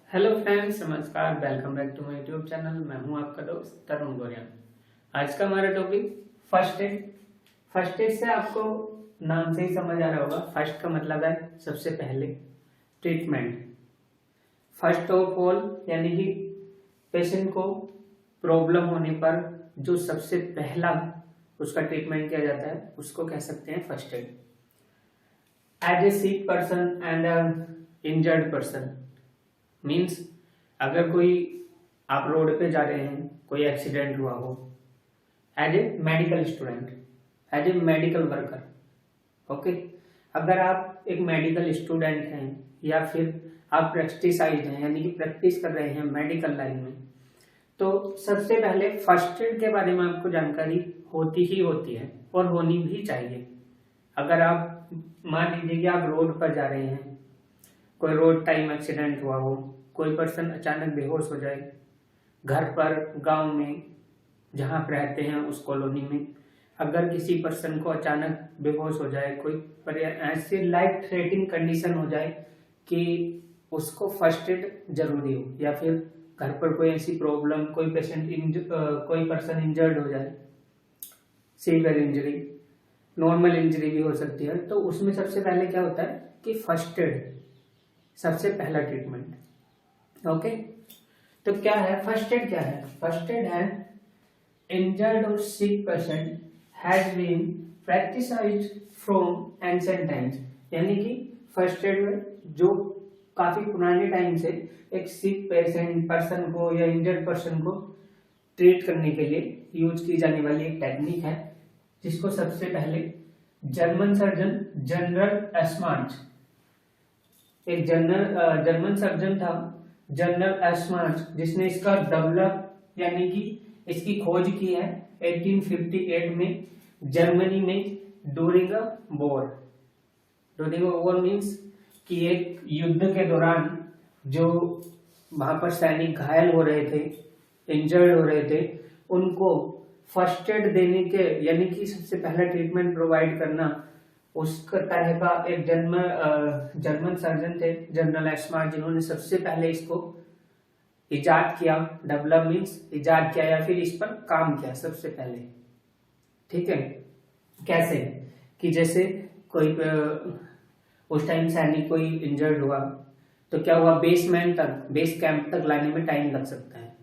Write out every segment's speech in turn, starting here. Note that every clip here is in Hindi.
हेलो फ्रेंड्स, नमस्कार। Welcome back to my YouTube channel. मैं हूं आपका दोस्त तरुण गोरिया। आज का हमारा topic first aid. First aid से आपको नाम से ही समझ आ रहा होगा, फर्स्ट का मतलब है सबसे पहले, ट्रीटमेंट। फर्स्ट ऑफ ऑल यानी कि पेशेंट को प्रॉब्लम होने पर जो सबसे पहला उसका ट्रीटमेंट किया जाता है उसको कह सकते हैं first aid. As a sick person and injured person means, अगर कोई आप रोड पे जा रहे हैं, कोई एक्सीडेंट हुआ हो, as a medical student, as a medical worker, okay. अगर आप एक मेडिकल स्टूडेंट हैं या फिर आप प्रैक्टिसाइज हैं यानी कि प्रैक्टिस कर रहे हैं मेडिकल लाइन में, तो सबसे पहले फर्स्ट एड के बारे में आपको जानकारी होती ही होती है और होनी भी चाहिए। अगर आप मान लीजिए कि आप रोड पर जा रहे हैं, कोई रोड टाइम एक्सीडेंट हुआ हो, कोई पर्सन अचानक बेहोश हो जाए, घर पर, गांव में जहां आप रहते हैं उस कॉलोनी में अगर किसी पर्सन को अचानक बेहोश हो जाए, कोई ऐसी लाइफ थ्रेटनिंग कंडीशन हो जाए कि उसको फर्स्ट एड जरूरी हो, या फिर घर पर कोई ऐसी प्रॉब्लम, कोई कोई पर्सन इंजर्ड हो जाए, सीवियर इंजरी, नॉर्मल इंजरी भी हो सकती है, तो उसमें सबसे पहले क्या होता है कि फर्स्ट एड सबसे पहला ट्रीटमेंट। ओके, तो क्या है फर्स्ट एड? क्या है फर्स्ट एड? है इंजर्ड और sick patient has been practicised from ancient times, यानी कि फर्स्ट एड जो काफी पुराने टाइम से एक सिक पेशेंट पर्सन को या इंजर्ड पर्सन को ट्रीट करने के लिए यूज की जाने वाली एक टेक्निक है, जिसको सबसे पहले जर्मन सर्जन जनरल एस्मार्च, एक जर्मन सर्जन था जनरल एस्मार्च, जिसने इसका डेवलप यानी कि इसकी खोज की है 1858 में जर्मनी में during a war. During a war means कि एक युद्ध के दौरान जो वहां पर सैनिक घायल हो रहे थे, इंजर्ड हो रहे थे, उनको फर्स्ट एड देने के यानी कि सबसे पहला ट्रीटमेंट प्रोवाइड करना, उस तरह का एक जर्मन सर्जन थे जनरल एस्मार्ट, जिन्होंने सबसे पहले इसको इजाद किया। डेवलप मीन्स इजाद किया या फिर इस पर काम किया सबसे पहले। ठीक है, कैसे कि जैसे कोई उस टाइम सैनिक कोई इंजर्ड हुआ तो क्या हुआ, बेस कैंप तक लाने में टाइम लग सकता है।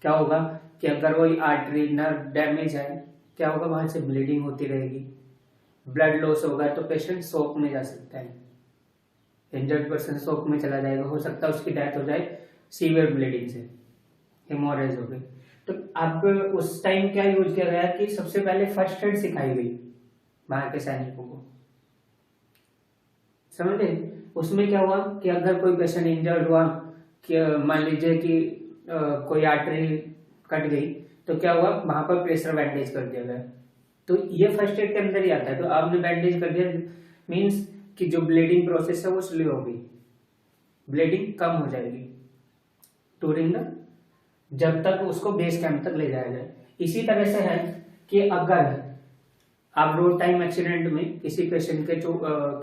क्या होगा कि अगर कोई आर्टरी नर्व डैमेज है, क्या होगा, वहां से ब्लीडिंग होती रहेगी, ब्लड लॉस होगा तो पेशेंट शॉक में जा सकता है, इंजर्ड पर्सन शॉक में चला जाएगा, हो सकता है उसकी डेथ हो जाए सीवियर ब्लीडिंग से, हेमोरेज हो गई। तो अब उस टाइम क्या यूज किया गया कि सबसे पहले फर्स्ट एड सिखाई गई वहां के सैनिकों को, समझे। उसमें क्या हुआ कि अगर कोई पेशेंट इंजर्ड हुआ, कि मान लीजिए कि कोई आर्टरी कट गई, तो क्या हुआ, वहां पर प्रेशर बैंडेज कर दिया गया। तो ये फर्स्ट एड के अंदर ही आता है। तो आपने बैंडेज कर दिया मीन्स कि जो ब्लीडिंग प्रोसेस है वो स्लो होगी, ब्लीडिंग कम हो जाएगी टूरिंग द, जब तक उसको बेस कैंप तक ले जाया जाए। इसी तरह से है कि अगर आप रोड टाइम एक्सीडेंट में किसी पेशेंट के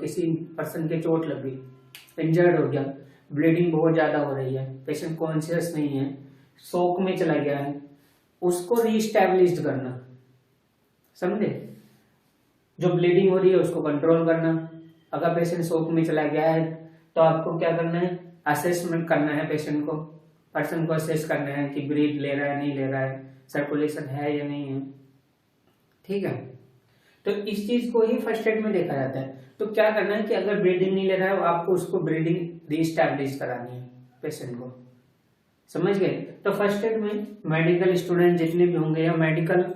किसी पर्सन के चोट लग गई, इंजर्ड हो गया, ब्लीडिंग बहुत ज्यादा हो रही है, पेशेंट कॉन्शियस नहीं है, शॉक में चला गया है, उसको रीस्टैब्लिश करना, समझे। जो ब्लीडिंग हो रही है उसको कंट्रोल करना। अगर पेशेंट शॉक में चला गया है तो आपको क्या करना है, असेसमेंट करना है, पेशेंट को, पर्सन को असेस करना है कि ब्रीथ ले रहा है नहीं ले रहा है, सर्कुलेशन है या नहीं है। ठीक है, तो इस चीज को ही फर्स्ट एड में देखा जाता है। तो क्या करना है कि अगर ब्रीदिंग नहीं ले रहा है, आपको उसको ब्रीदिंग रीस्टैब्लिश करानी है पेशेंट को, समझ गए। तो फर्स्ट एड में मेडिकल स्टूडेंट जितने भी होंगे या मेडिकल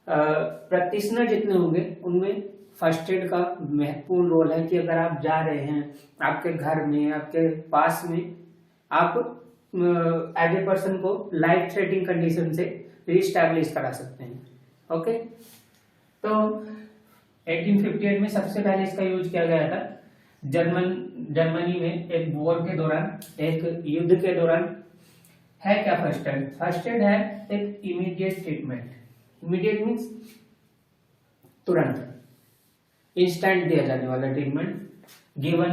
प्रैक्टिशनर जितने होंगे, उनमें फर्स्ट एड का महत्वपूर्ण रोल है कि अगर आप जा रहे हैं, आपके घर में, आपके पास में, आप एज ए पर्सन को लाइफ थ्रेटनिंग कंडीशन से रीस्टैब्लिश करा सकते हैं। ओके, तो 1858 में सबसे पहले इसका यूज किया गया था जर्मनी में एक वॉर के दौरान, एक युद्ध के दौरान। है क्या फर्स्ट एड? फर्स्ट एड है एक इमीडिएट ट्रीटमेंट। इमीडिएट मीन्स तुरंत, इंस्टेंट दिया जाने वाला treatment given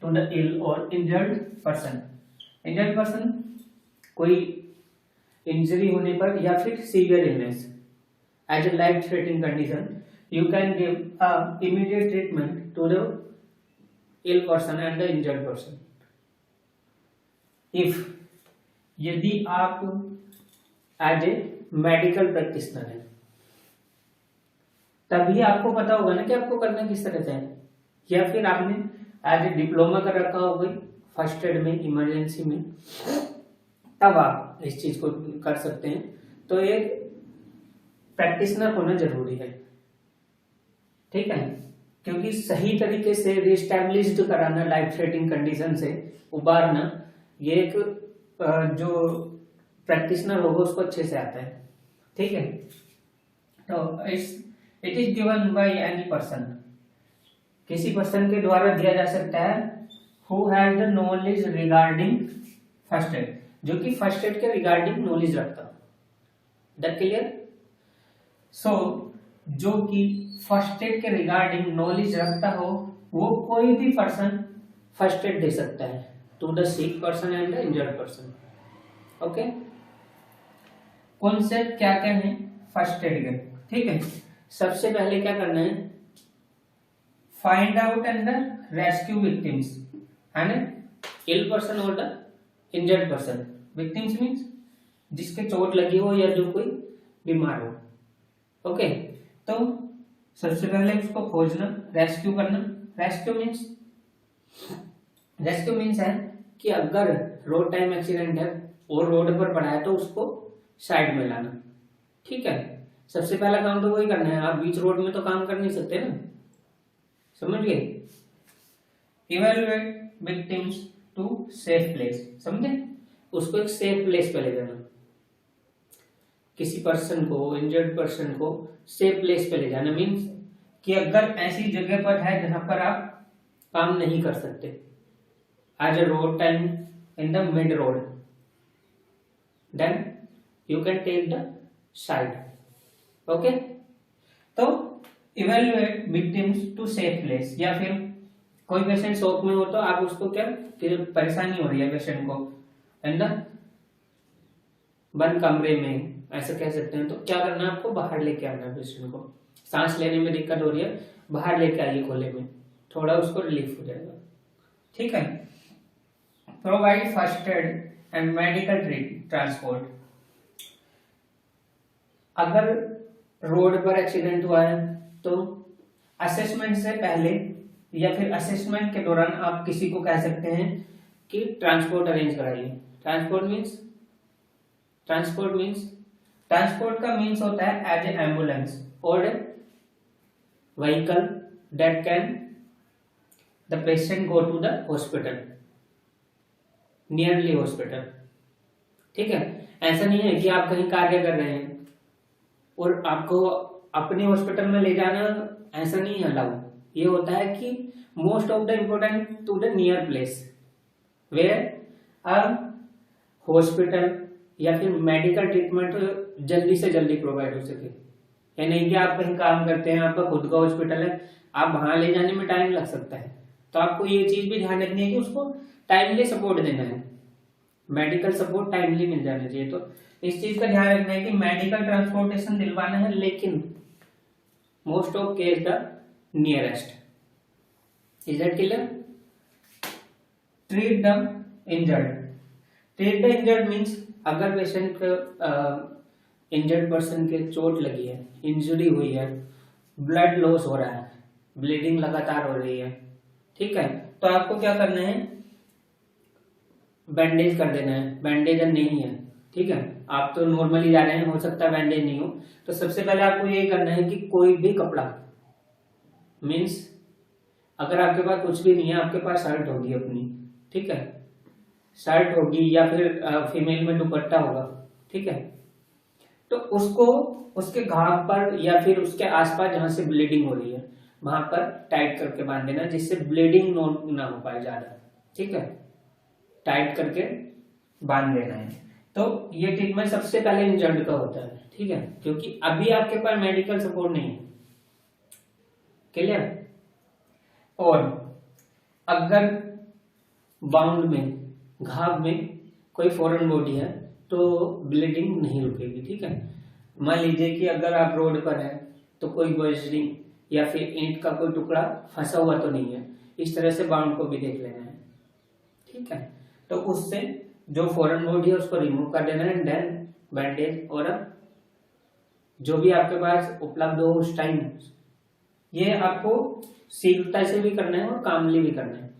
to the ill और इंजर्ड पर्सन, इंजर्ड पर्सन कोई इंजरी होने पर या फिर severe illness as a life threatening condition you can give a immediate treatment to the ill person and the injured person. If यदि आप एज ए मेडिकल प्रैक्टिशनर है तभी आपको पता होगा ना कि आपको करना किस तरह से है, या फिर आपने एज ए डिप्लोमा कर रखा हो गई फर्स्ट एड में इमरजेंसी में, तब आप इस चीज को कर सकते हैं। तो एक प्रैक्टिशनर होना जरूरी है, ठीक है, क्योंकि सही तरीके से रिस्टैब्लिश्ड कराना लाइफ थ्रेटनिंग कंडीशन से उबारना ये एक जो प्रैक्टिशनर होगा उसको अच्छे से आता है, ठीक है। तो it is given by any person, किसी पर्सन के द्वारा दिया जा सकता है who has the knowledge regarding first aid, जो कि फर्स्ट एड के रिगार्डिंग नॉलेज रखता हो। That clear? सो जो कि फर्स्ट एड के रिगार्डिंग नॉलेज रखता हो वो कोई भी पर्सन फर्स्ट एड दे सकता है to the sick person and the injured person. Okay, concept क्या क्या है फर्स्ट एड के, ठीक है। सबसे पहले क्या करना है, find out and rescue victims, है ना, इल पर्सन और the injured person. Victims means जिसके चोट लगी हो या जो कोई बीमार हो। ओके, तो सबसे पहले उसको खोजना, रेस्क्यू करना। रेस्क्यू मीन्स है कि अगर रोड टाइम एक्सीडेंट है और रोड पर पड़ा है तो उसको साइड में लाना, ठीक है। सबसे पहला काम तो वही करना है, आप बीच रोड में तो काम कर नहीं सकते ना, समझ गए। Evaluate victims to safe place, समझे, उसको एक सेफ प्लेस पे ले जाना, किसी पर्सन को, इंजर्ड पर्सन को सेफ प्लेस पे ले जाना मीन्स कि अगर ऐसी जगह पर है जहां पर आप काम नहीं कर सकते, as a road time in the mid road, then you can take the side. Okay, तो evaluate victims to safe place, या फिर कोई पेशेंट शॉक में हो तो आप उसको क्या, परेशानी हो रही है पेशेंट को इन द बंद कमरे में, ऐसा कह सकते हैं, तो क्या करना है, आपको बाहर लेके आना है पेशेंट को। सांस लेने में दिक्कत हो रही है, बाहर लेके आइए खुले में, थोड़ा उसको रिलीफ हो जाएगा, ठीक है। Provide first aid and medical transport, अगर रोड पर एक्सीडेंट हुआ है तो असेसमेंट से पहले या फिर असेसमेंट के दौरान आप किसी को कह सकते हैं कि ट्रांसपोर्ट अरेंज कराइए। ट्रांसपोर्ट का मीन्स होता है एज ए एम्बुलेंस और vehicle that can the patient go to the hospital, nearly hospital, ठीक है। ऐसा नहीं है कि आप कहीं कार्य कर रहे हैं और आपको अपने हॉस्पिटल में ले जाना, ऐसा नहीं है अलाउ। ये होता है कि most of the important to the near place where a hospital या फिर मेडिकल ट्रीटमेंट जल्दी से जल्दी प्रोवाइड हो सके। या नहीं कि आप कहीं काम करते हैं, आपका खुद का हॉस्पिटल है, आप वहां ले जाने में टाइम लग सकता है, तो आपको ये चीज भी ध्यान रखनी है कि उसको टाइमली सपोर्ट देना है, मेडिकल सपोर्ट टाइमली मिल जाना चाहिए। तो इस चीज का ध्यान रखना है कि मेडिकल ट्रांसपोर्टेशन दिलवाना है, लेकिन most of case the nearest. Is that clear? Treat the injured means अगर पेशेंट इंजर्ड पर्सन के चोट लगी है, इंजरी हुई है, ब्लड लॉस हो रहा है, ब्लीडिंग लगातार हो रही है, ठीक है, तो आपको क्या करना है, बैंडेज कर देना है। बैंडेज नहीं है, ठीक है, आप तो नॉर्मली जा रहे हैं, हो सकता है बैंडेज नहीं हो, तो सबसे पहले आपको यही करना है कि कोई भी कपड़ा, मीन्स अगर आपके पास कुछ भी नहीं है, आपके पास शर्ट होगी अपनी, ठीक है, शर्ट होगी या फिर फीमेल में दुपट्टा होगा, ठीक है, तो उसको उसके घाव पर या फिर उसके आसपास जहां से ब्लीडिंग हो रही है वहां पर टाइट करके बांध देना, जिससे ब्लीडिंग ना हो पाए ज्यादा, ठीक है, टाइट करके बांध देना है। तो ये ट्रीटमेंट सबसे पहले इंजर्ड का होता है, ठीक है, क्योंकि अभी आपके पास मेडिकल सपोर्ट नहीं है। क्लियर? और अगर बाउंड में घाव में कोई फॉरेन बॉडी है तो ब्लीडिंग नहीं रुकेगी। ठीक है, मान लीजिए कि अगर आप रोड पर हैं तो कोई बजरी या फिर ईंट का कोई टुकड़ा फंसा हुआ तो नहीं है, इस तरह से बाउंड को भी देख लेना है। ठीक है, तो उससे जो फॉरेन बॉडी है उसको रिमूव कर देना है, देन बैंडेज और जो भी आपके पास उपलब्ध हो उस टाइम, ये आपको शीघ्रता से भी करना है और कामली भी करना है,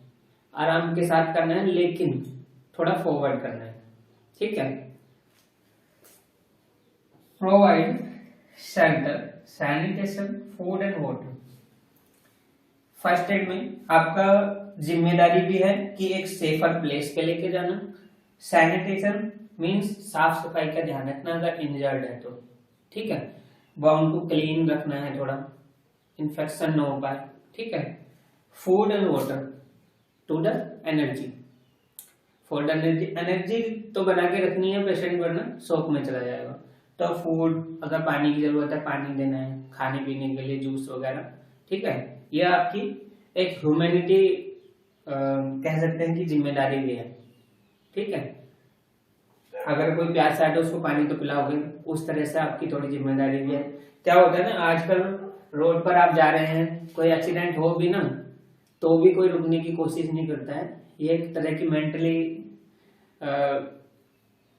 आराम के साथ करना है, लेकिन थोड़ा फॉरवर्ड करना है। ठीक है, provide shelter, sanitation, food and water. First aid में आपका जिम्मेदारी भी है कि एक सेफर प्लेस पे लेके जाना। सैनिटेशन मींस साफ सफाई का ध्यान रखना अगर इंजर्ड है तो। ठीक है, बाउंड को क्लीन रखना है, थोड़ा इन्फेक्शन न हो पाए। ठीक है, food and water to the energy, for the energy तो बना के रखनी है, पेशेंट वरना शॉक में चला जाएगा। तो फूड, अगर पानी की जरूरत है पानी देना है, खाने पीने के लिए जूस वगैरह। ठीक है, ये आपकी एक ह्यूमैनिटी कह सकते हैं कि जिम्मेदारी भी है। ठीक है, अगर कोई प्यासा है तो उसको पानी तो पिलाओगे, उस तरह से आपकी थोड़ी जिम्मेदारी भी है। क्या होता है ना, आजकल रोड पर आप जा रहे हैं, कोई एक्सीडेंट हो भी ना तो भी कोई रुकने की कोशिश नहीं करता है। ये एक तरह की मेंटली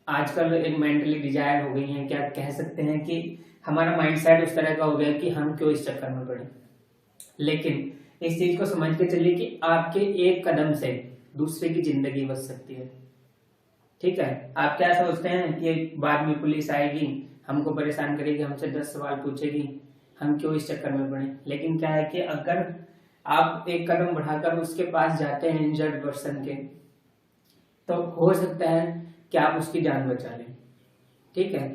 आजकल एक मेंटली डिजायर हो गई है, क्या कह सकते हैं कि हमारा माइंडसेट उस तरह का हो गया कि हम क्यों इस चक्कर में पड़े। लेकिन इस चीज को समझ के चलिए कि आपके एक कदम से दूसरे की जिंदगी बच सकती है। ठीक है, आप क्या सोचते हैं कि बाद में पुलिस आएगी, हमको परेशान करेगी, हमसे 10 सवाल पूछेगी, हम क्यों इस चक्कर में पड़े। लेकिन क्या है कि अगर आप एक कदम बढ़ाकर उसके पास जाते हैं इंजर्ड पर्सन के, तो हो सकता है कि आप उसकी जान बचा लें। ठीक है,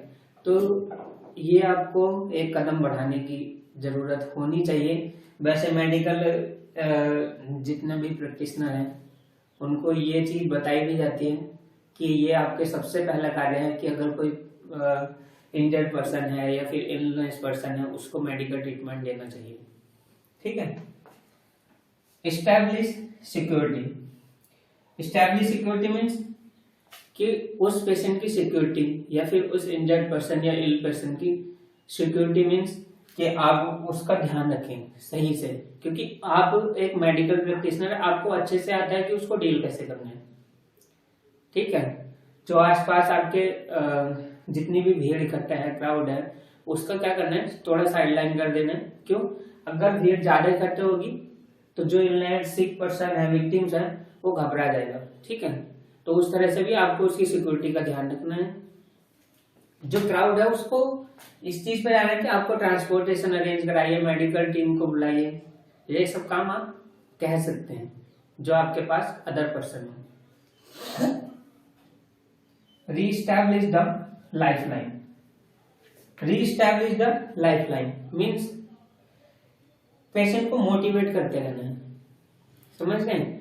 तो ये आपको एक कदम बढ़ाने की जरूरत होनी चाहिए। वैसे मेडिकल जितने भी प्रैक्टिशनर हैं उनको ये चीज बताई भी जाती है कि ये आपके सबसे पहला कार्य है कि अगर कोई इंजर्ड पर्सन है या फिर इलनेस पर्सन है उसको मेडिकल ट्रीटमेंट देना चाहिए। ठीक है, establish security. Establish security means कि उस पेशेंट की सिक्योरिटी या फिर उस इंजर्ड पर्सन या इल पर्सन की सिक्योरिटी मीन्स कि आप उसका ध्यान रखें सही से, क्योंकि आप एक मेडिकल प्रैक्टिशनर, आपको अच्छे से आता है कि उसको डील कैसे करना है। ठीक है, जो आसपास आपके जितनी भी भीड़ इकट्ठा है, क्राउड है, उसका क्या करना है, थोड़ा साइडलाइन कर देना है। क्यों, अगर भीड़ ज्यादा इकट्ठा होगी तो जो इलनेस सिक पर्सन है, विक्टिम्स है, वो घबरा जाएगा। ठीक है, तो उस तरह से भी आपको उसकी सिक्योरिटी का ध्यान रखना है। जो क्राउड है उसको इस चीज पे जाना है कि आपको ट्रांसपोर्टेशन अरेंज कराइए, मेडिकल टीम को बुलाइए, ये सब काम आप कह सकते हैं जो आपके पास अदर पर्सन है। Re-establish the lifeline. Re-establish the lifeline means patient को मोटिवेट करते रहना है। समझ गए,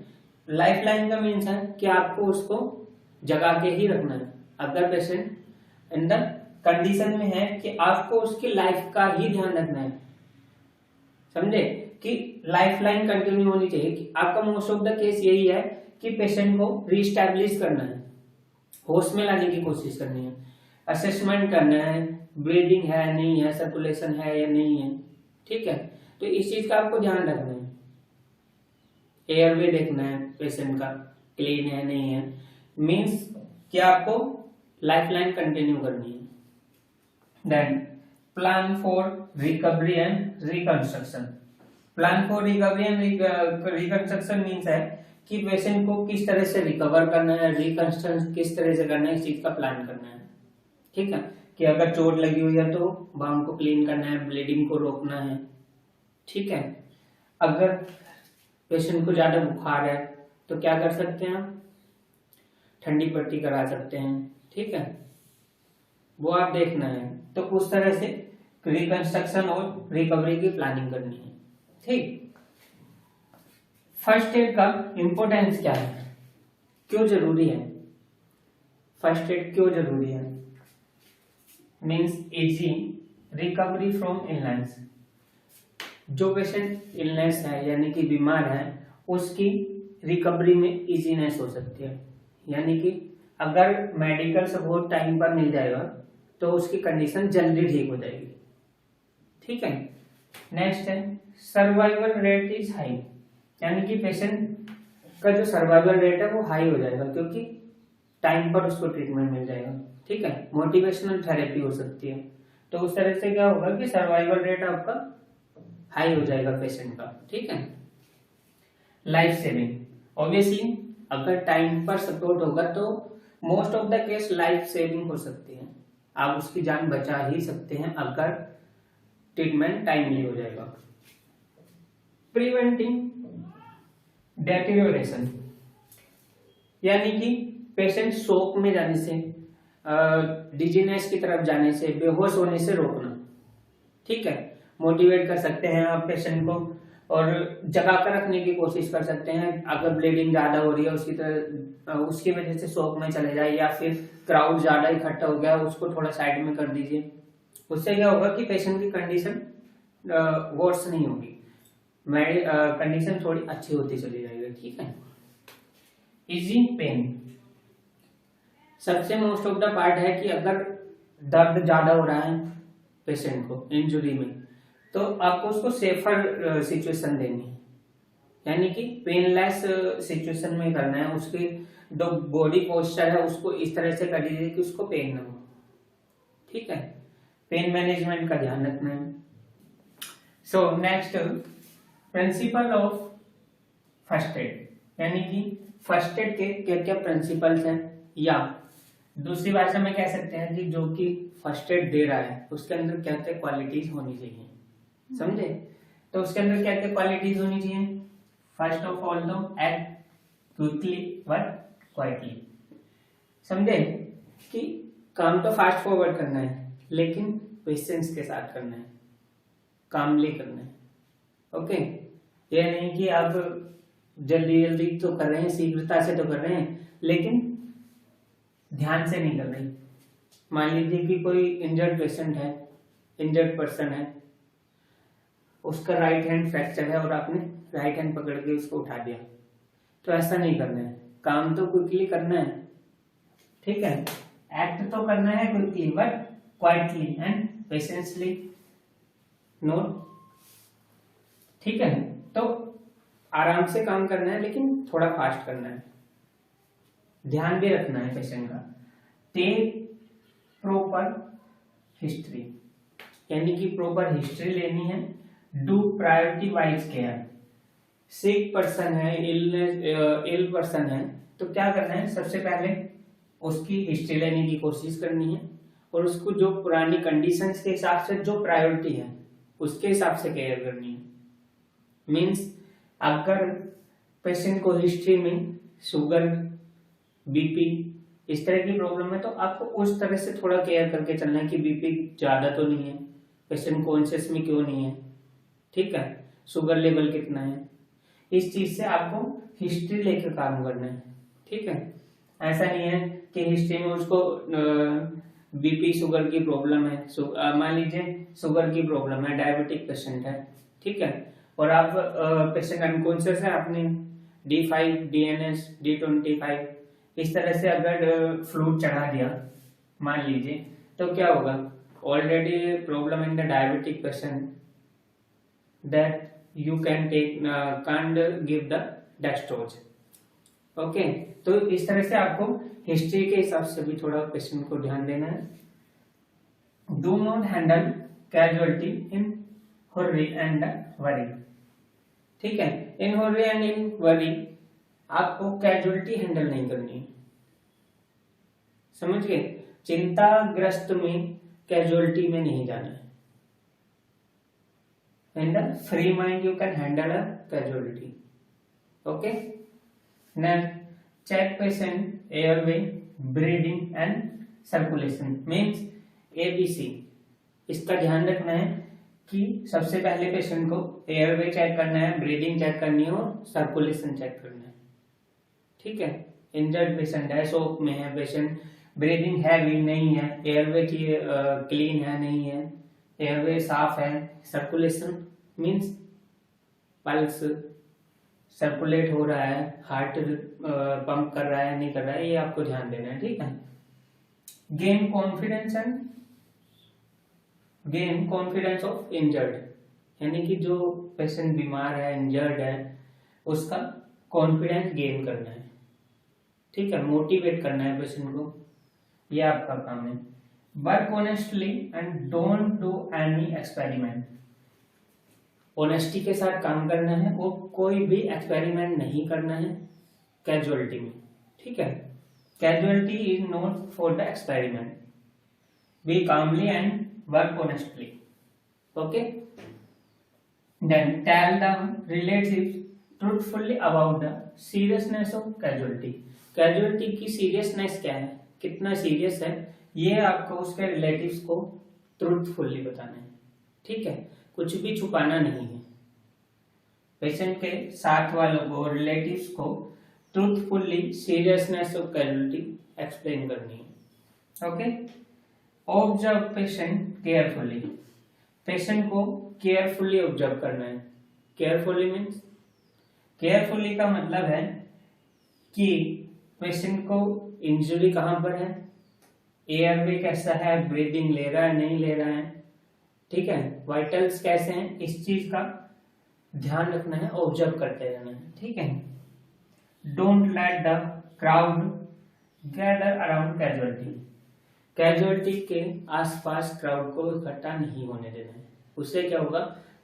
लाइफलाइन का मीन्स है कि आपको उसको जगा के ही रखना है। अगर पेशेंट इन द कंडीशन में है कि आपको उसकी लाइफ का ही ध्यान रखना है, समझे, कि लाइफलाइन कंटिन्यू होनी चाहिए। कि आपका मोस्ट ऑफ द केस यही है कि पेशेंट को रीस्टैब्लिश करना है, होश में लाने की कोशिश करनी है, असेसमेंट करना है, ब्रीदिंग है नहीं है, सर्कुलेशन है या नहीं है। ठीक है, तो इस चीज का आपको ध्यान रखना है। एयरवे देखना है पेशेंट का क्लीन है नहीं है, मीन्स कि आपको लाइफलाइन कंटिन्यू करनी है। Then plan for recovery and reconstruction. Plan for recovery and reconstruction means है कि पेशेंट को किस तरह से रिकवर करना है, रिकंस्ट्रक्शन किस तरह से करना है, इस चीज का प्लान करना है। ठीक है, कि अगर चोट लगी हुई है तो बाउंड को क्लीन करना है, ब्लीडिंग को रोकना है। ठीक है, अगर पेशेंट को ज्यादा बुखार है तो क्या कर सकते हैं, आप ठंडी पट्टी करा सकते हैं। ठीक है, वो आप देखना है। तो उस तरह से रिकंस्ट्रक्शन और रिकवरी की प्लानिंग करनी है। ठीक, फर्स्ट एड का इंपोर्टेंस क्या है, क्यों जरूरी है, फर्स्ट एड क्यों जरूरी है, means easy recovery from illness. जो पेशेंट इलनेस है यानी कि बीमार है, उसकी रिकवरी में इजीनेस हो सकती है। यानी कि अगर मेडिकल सपोर्ट टाइम पर मिल जाएगा तो उसकी कंडीशन जल्दी ठीक हो जाएगी। ठीक है, नेक्स्ट है सर्वाइवल रेट इज हाई, यानी कि पेशेंट का जो सर्वाइवल रेट है वो हाई हो जाएगा क्योंकि टाइम पर उसको ट्रीटमेंट मिल जाएगा। ठीक है, मोटिवेशनल थेरेपी हो सकती है, तो उस तरह से क्या होगा कि सर्वाइवल रेट आपका हाई हो जाएगा पेशेंट का। ठीक है, लाइफ सेविंग, ऑब्वियसली अगर टाइम पर सपोर्ट होगा तो most of the case life saving हो सकती है, आप उसकी जान बचा ही सकते हैं अगर ट्रीटमेंट टाइमली हो जाएगा। प्रिवेंटिंग डेटेरियोरेशन, यानी कि पेशेंट शोक में जाने से, डिजीनेस की तरफ जाने से, बेहोश होने से रोकना। ठीक है, मोटिवेट कर सकते हैं आप पेशेंट को और जगा कर रखने की कोशिश कर सकते हैं। अगर ब्लीडिंग ज्यादा हो रही है उसकी वजह से शोक में चले जाए, या फिर क्राउड ज्यादा इकट्ठा हो गया उसको थोड़ा साइड में कर दीजिए। उससे क्या होगा कि पेशेंट की कंडीशन वर्स नहीं होगी, कंडीशन थोड़ी अच्छी होती चली जाएगी। ठीक है, इजी पेन, सबसे मोस्ट ऑफ द पार्ट है कि अगर दर्द ज्यादा हो रहा है पेशेंट को इंजुरी में, तो आपको उसको सेफर सिचुएशन देनी है, यानी कि पेनलेस सिचुएशन में करना है। उसकी जो बॉडी पोस्चर है उसको इस तरह से कर दीजिए कि उसको पेन ना हो। ठीक है, पेन मैनेजमेंट का ध्यान रखना है। So next, principle of first aid, यानी कि फर्स्ट एड के क्या क्या प्रिंसिपल्स हैं, या दूसरी भाषा में कह सकते हैं कि जो कि फर्स्ट एड दे रहा है उसके अंदर क्या क्या क्वालिटीज होनी चाहिए। समझे, तो उसके अंदर क्या क्या क्वालिटीज होनी चाहिए। फर्स्ट ऑफ ऑल तो एक्ट क्विकली बट क्वाइटली, समझे कि काम तो फास्ट फॉरवर्ड करना है लेकिन पेशेंस के साथ करना है, कामली करना है। ओके, ये नहीं कि आप जल्दी जल्दी तो कर रहे हैं, शीघ्रता से तो कर रहे हैं लेकिन ध्यान से नहीं कर रहे। मान लीजिए कि कोई इंजर्ड पेशेंट है, इंजर्ड पर्सन है, उसका राइट हैंड फ्रैक्चर है और आपने राइट हैंड पकड़ के उसको उठा दिया, तो ऐसा नहीं करना है। काम तो क्विकली करना है। ठीक है, एक्ट तो करना है quickly but quietly and patiently note. ठीक है, तो आराम से काम करना है लेकिन थोड़ा फास्ट करना है, ध्यान भी रखना है पेशेंट का। टेक प्रॉपर हिस्ट्री, यानी कि प्रॉपर हिस्ट्री लेनी है। Do priority wise care, sick person है, इल पर्सन है, तो क्या करना है, सबसे पहले उसकी हिस्ट्री लेने की कोशिश करनी है और उसको जो पुरानी कंडीशंस के हिसाब से जो प्रायोरिटी है उसके हिसाब से केयर करनी है। मीन्स अगर पेशेंट को हिस्ट्री में शुगर, बीपी इस तरह की प्रॉब्लम है तो आपको उस तरह से थोड़ा केयर करके चलना है कि बीपी ज्यादा तो नहीं है, पेशेंट कॉन्शियस में क्यों नहीं है। ठीक है, शुगर लेवल कितना है, इस चीज से आपको हिस्ट्री लेकर काम करना है। ठीक है, ऐसा नहीं है कि हिस्ट्री में उसको बीपी शुगर की प्रॉब्लम है, मान लीजिए शुगर की प्रॉब्लम है, डायबिटिक पेशेंट है। ठीक है, और आप पेशेंट अनकॉन्शियस है, आपने D5, DNS, D25 इस तरह से अगर फ्लूइड चढ़ा दिया मान लीजिए, तो क्या होगा, already problem in the diabetic patient that you can take can't give the dextrose. Okay, तो इस तरह से आपको हिस्ट्री के हिसाब से भी थोड़ा पेशेंट को ध्यान देना है। Do not handle casualty in hurry and worry. ठीक है, in hurry and in worry आपको कैजुअलिटी हैंडल नहीं करनी है, समझ गए, चिंताग्रस्त में कैजुअलिटी में नहीं जाना है। In the free mind you can handle a casualty. Okay, next, check patient airway, breathing and circulation means ABC। इसका ध्यान रखना है कि सबसे पहले पेशेंट को एयरवे चेक करना है, ब्रीदिंग चेक करनी है और सर्कुलेशन चेक करना है। ठीक है, इंजर्ड पेशेंट है, शोक में है पेशेंट, ब्रीदिंग हैवी नहीं है, एयरवे की क्लीन है नहीं है, एयरवे साफ है, सर्कुलेशन मींस पल्स, सर्कुलेट हो रहा है, हार्ट पंप कर रहा है नहीं कर रहा है, ये आपको ध्यान देना है, ठीक है। गेन कॉन्फिडेंस ऑफ इंजर्ड, यानी कि जो पेशेंट बीमार है, इंजर्ड है, उसका कॉन्फिडेंस गेन करना है, ठीक है, मोटिवेट करना है पेशेंट को, ये आपका काम है। Work honestly and don't do any experiment, honesty के साथ काम करना है, वो कोई भी एक्सपेरिमेंट नहीं करना है कैजुअलिटी में, ठीक है। Casualty is not for the experiment, be calmly and work honestly, okay. Then tell the relatives truthfully about the seriousness of casualty, casualty की सीरियसनेस क्या है, कितना सीरियस है, ये आपको उसके रिलेटिव्स को ट्रूथफुली बताना है, ठीक है, कुछ भी छुपाना नहीं है। पेशेंट के साथ वालों को, रिलेटिव्स को truthfully seriousness of casualty explain करनी है, okay. Observe patient carefully, patient को केयरफुली ऑब्जर्व करना है। केयरफुली मीन्स, केयरफुली का मतलब है कि पेशेंट को इंजरी कहां पर है, एयरवे कैसा है, ब्रीदिंग ले रहा है नहीं ले रहा है, ठीक है, वाइटल्स कैसे हैं, इस चीज का ध्यान रखना है, ऑब्जर्व करते रहना है, ठीक है। Don't let the crowd gather around casualty, casualty के आसपास क्राउड को इकट्ठा नहीं होने देना है, उससे क्या होगा,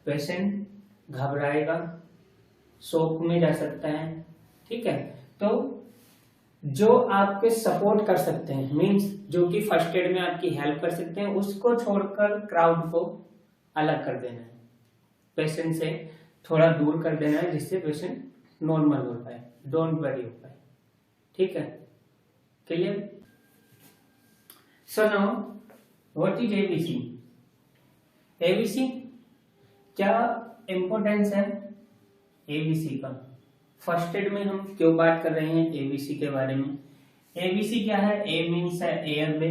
पेशेंट घबराएगा, शोक में जा सकता है, ठीक है। तो जो आपके सपोर्ट कर सकते हैं, मींस जो कि फर्स्ट एड में आपकी हेल्प कर सकते हैं, उसको छोड़कर क्राउड को अलग कर देना है, पेशेंट से थोड़ा दूर कर देना है, जिससे पेशेंट नॉर्मल हो पाए, डोंट वरी हो पाए, ठीक है, clear. So now what is ABC, ABC क्या इंपॉर्टेंस है एबीसी का, फर्स्ट एड में हम क्यों बात कर रहे हैं एबीसी के बारे में। एबीसी क्या है, ए मीन्स है एयरवे,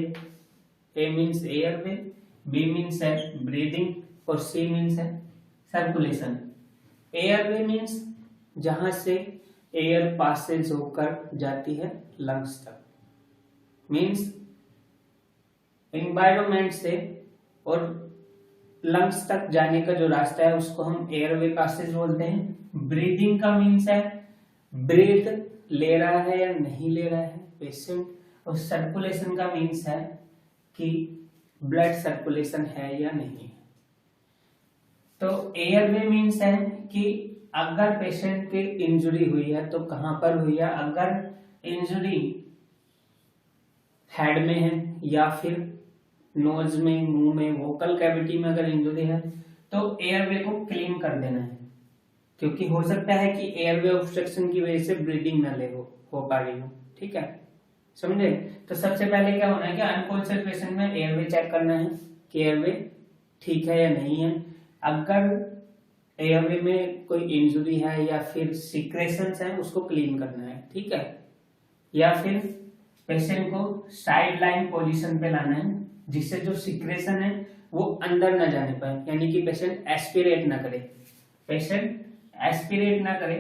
ए मीन्स एयरवे, बी मीन्स है ब्रीदिंग और सी मीन्स है सर्कुलेशन। एयरवे मीन्स जहां से एयर पासेज होकर जाती है लंग्स तक, मीन्स एनवायरमेंट से और लंग्स तक जाने का जो रास्ता है उसको हम एयरवे पासेज बोलते हैं। ब्रीदिंग का मीन्स है ब्रीथ ले रहा है या नहीं ले रहा है पेशेंट, और सर्कुलेशन का मीन्स है कि ब्लड सर्कुलेशन है या नहीं। तो एयरवे मीन्स है कि अगर पेशेंट की इंजरी हुई है तो कहां पर हुई है, अगर इंजरी हेड में है या फिर नोज में, मुंह में, वोकल कैविटी में अगर इंजरी है तो एयरवे को क्लीन कर देना है, क्योंकि हो सकता है कि एयरवे ऑब्स्ट्रक्शन की वजह से ब्रीदिंग न ले हो पा रही हो, ठीक है, समझे। तो सबसे पहले क्या होना है कि अनकॉन्शियस पेशेंट में एयरवे चेक करना है कि एयरवे ठीक है या नहीं है। अगर एयरवे में कोई इंजरी है या फिर सिक्रेशंस है उसको क्लीन करना है, ठीक है, या फिर पेशेंट को साइड लाइन पोजीशन पे लाना है जिससे जो सिक्रेशन है वो अंदर न जाने पाए, यानी कि पेशेंट एस्पिरेट ना करे, पेशेंट एस्पिरेट ना करे,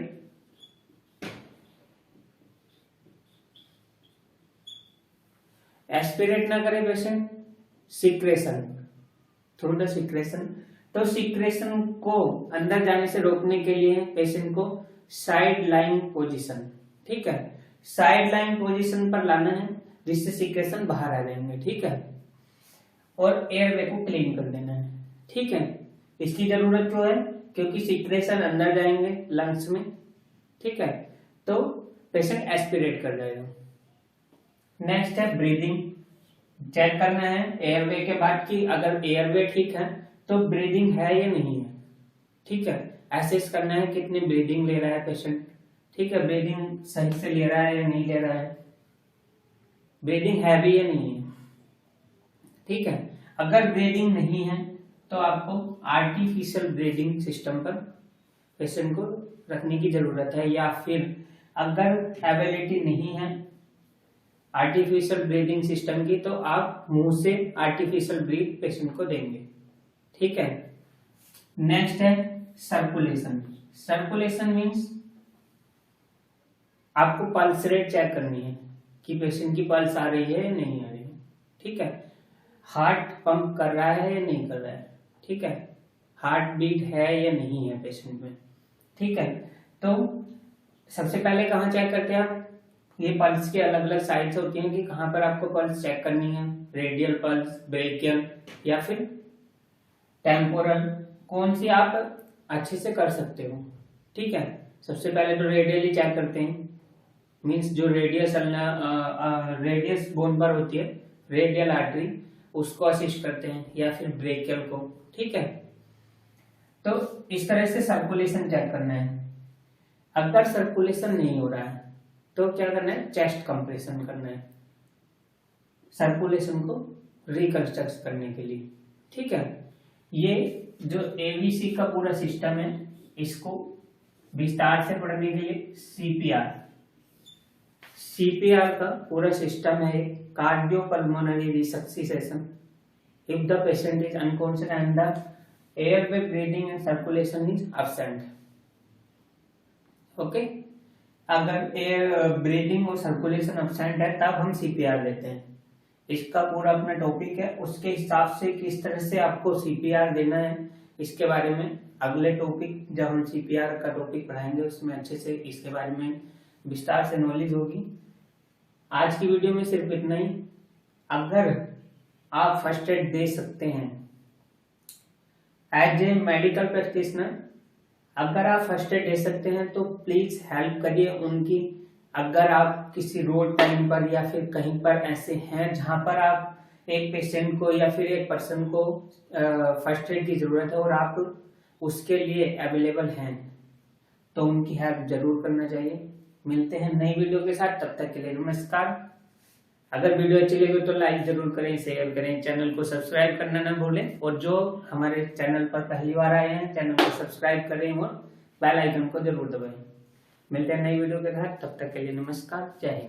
एस्पिरेट ना करे patient secretion through the secretion. तो सिक्रेशन को अंदर जाने से रोकने के लिए पेशेंट को साइड लाइन पोजीशन, ठीक है, साइड लाइन पोजीशन पर लाना है जिससे सिक्रेशन बाहर आ जाएंगे, ठीक है, और एयरवे को क्लीन कर देना है, ठीक है। इसकी जरूरत क्यों है, क्योंकि सिक्रेशन अंदर जाएंगे लंग्स में, ठीक है, तो पेशेंट एस्पिरेट कर जाएगा। नेक्स्ट है ब्रीदिंग, चेक करना है एयरवे के बाद कि अगर एयरवे ठीक है तो ब्रीदिंग है या नहीं है, ठीक है, एसेस करना है कितनी ब्रीदिंग ले रहा है पेशेंट, ठीक है, ब्रीदिंग सही से ले रहा है या नहीं ले रहा है, ब्रीदिंग है भी या नहीं है, ठीक है। अगर ब्रीदिंग नहीं है तो आपको आर्टिफिशियल ब्रीदिंग सिस्टम पर पेशेंट को रखने की जरूरत है, या फिर अगर एबिलिटी नहीं है आर्टिफिशियल ब्रीदिंग सिस्टम की तो आप मुंह से आर्टिफिशियल ब्रीथ पेशेंट को देंगे, ठीक है। नेक्स्ट है सर्कुलेशन, सर्कुलेशन मींस आपको पल्स रेट चेक करनी है कि पेशेंट की पल्स आ रही है या नहीं आ रही है, ठीक है। हार्ट पंप कर रहा है या नहीं कर रहा है, ठीक है। हार्ट बीट है या नहीं है पेशेंट में, ठीक है। तो सबसे पहले कहाँ चेक करते हैं आप, ये पल्स के अलग अलग साइड्स होती हैं कि कहाँ पर आपको पल्स चेक करनी है, रेडियल पल्स, ब्रेकियल या फिर टेम्पोरल, कौन सी आप अच्छे से कर सकते हो, ठीक है। सबसे पहले तो रेडियली चेक करते हैं, मींस जो रेडियस बोन पर होती है, रेडियल आर्टरी, उसको असिस्ट करते हैं, या फिर ब्रेकियल को, ठीक है। तो इस तरह से सर्कुलेशन चेक करना है। अगर सर्कुलेशन नहीं हो रहा है तो क्या करना है, चेस्ट कंप्रेशन करना है सर्कुलेशन को रिकंस्ट्रक्ट करने के लिए, ठीक है। ये जो एबीसी का पूरा सिस्टम है, इसको विस्तार से पढ़ने के लिए सीपीआर का पूरा सिस्टम है cardiopulmonary resuscitation if the patient is unconscious and the airway breathing and circulation is absent, okay. अगर एयर ब्रीदिंग और सर्कुलेशन एब्सेंट है तब हम सीपीआर देते हैं। इसका पूरा अपना टॉपिक है, उसके हिसाब से किस तरह से आपको सीपीआर देना है इसके बारे में अगले टॉपिक, जब हम सीपीआर का टॉपिक पढ़ाएंगे उसमें अच्छे से इसके बारे में विस्तार से नॉलेज होगी। आज की वीडियो में सिर्फ इतना ही। अगर आप फर्स्ट एड दे सकते हैं एज ए मेडिकल प्रैक्टिशनर, अगर आप फर्स्ट एड दे सकते हैं तो प्लीज हेल्प करिए उनकी। अगर आप किसी रोड टाइम पर या फिर कहीं पर ऐसे हैं जहां पर आप एक पेशेंट को या फिर एक पर्सन को फर्स्ट एड की जरूरत है और आप उसके लिए अवेलेबल हैं, तो उनकी हेल्प जरूर करना चाहिए। मिलते हैं नई वीडियो के साथ, तब तक के लिए नमस्कार। अगर वीडियो अच्छी लगी तो लाइक जरूर करें, शेयर करें, चैनल को सब्सक्राइब करना ना भूलें, और जो हमारे चैनल पर पहली बार आए हैं चैनल को सब्सक्राइब करें और बेल आइकन को जरूर दबाएं। मिलते हैं नई वीडियो के साथ, तब तक के लिए नमस्कार, जय हिंद।